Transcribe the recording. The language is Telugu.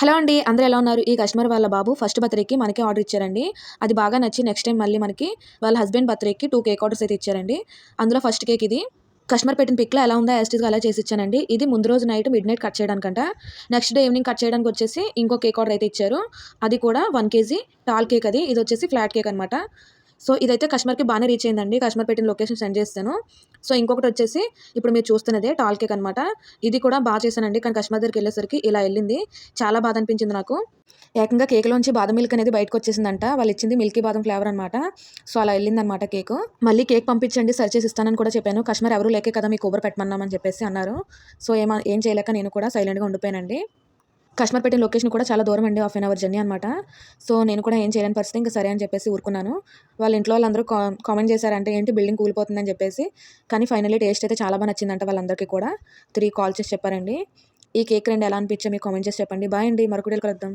హలో అండి. అందరూ ఎలా ఉన్నారు? ఈ కస్టమర్ వాళ్ళ బాబు ఫస్ట్ బర్త్‌డేకి మనకే ఆర్డర్ ఇచ్చారండి. అది బాగా నచ్చి నెక్స్ట్ టైమ్ మళ్ళీ మనకి వాళ్ళ హస్బెండ్ బర్త్‌డేకి 2 కేక్ ఆర్డర్స్ అయితే ఇచ్చారండి. అందులో ఫస్ట్ కేక్ ఇది. కస్టమర్ పెట్టిన పిక్‌లో ఎలా ఉందో యాజ్ ఇట్ ఈస్‌గా అలా చేసిచ్చానండి. ఇది ముందు రోజు నైట్ మిడ్‌నైట్ కట్ చేయడానికంట. నెక్స్ట్ డే ఈవినింగ్ కట్ చేయడానికొచ్చేసి ఇంకో కేక్ ఆర్డర్ అయితే ఇచ్చారు. అది కూడా 1 కేజీ టాల్ కేక్ అది. ఇదొచ్చేసి ఫ్లాట్ కేక్ అనమాట. సో, ఇదైతే కస్టమర్‌కి బానే రీచ్ అయిందండి. కస్టమర్ పెట్టిన లొకేషన్ సెండ్ చేసేసాను. సో, ఇంకొకటొచ్చేసి ఇప్పుడు మీరు చూస్తున్నదే టాల్ కేక్ అనమాట. ఇది కూడా చేశానండి. కానీ కస్టమర్ దగ్గరికెళ్ళేసరికి ఇలా ఎళ్ళింది. చాలా బాధ అనిపించింది నాకు. ఏకంగా కేక్‌లోంచి బాదం మిల్క్ అనేది బయటకొచ్చేసిందంట. వాళ్ళిచ్చింది మిల్కీ బాదం ఫ్లేవర్ అనమాట. సో, అలా ఎళ్ళిందనమాట కేకు. మళ్ళీ కేక్ పంపించండి సరి చేసి ఇస్తానని కూడా చెప్పాను. కస్టమర్ ఎవరు లేకే కదా! మీకు ఊబర్ పెట్టమన్నామని చెప్పేసి అన్నారు. సో, ఏం చేయలేక నేను కూడా సైలెంట్‌గా ఉండిపోయానండి. కస్టమర్ పెట్టిన లొకేషన్ కూడా చాలా దూరం అండి. హాఫ్ ఎన్ అవర్ జర్నీ అనమాట. సో, నేను కూడా ఏం చేయలేని పరిస్థితి. ఇంక సరే అని చెప్పేసి ఊరుకున్నాను. వాళ్ళ ఇంట్లో వాళ్ళందరూ కామెంట్ చేశారంట, ఏంటి బిల్డింగ్ కూలిపోతుందని చెప్పేసి. కానీ ఫైనల్లీ టేస్ట్ అయితే చాలా నచ్చిందంట వాళ్ళందరికీ కూడా. 3 కాల్ చేసి చెప్పారండి. ఈ కేక్ 2 ఎలా అనిపించాయో మీకు కామెంట్ చేసి చెప్పండి. బాయ్ అండి. మరొక వీడియోలో కలుద్దాం.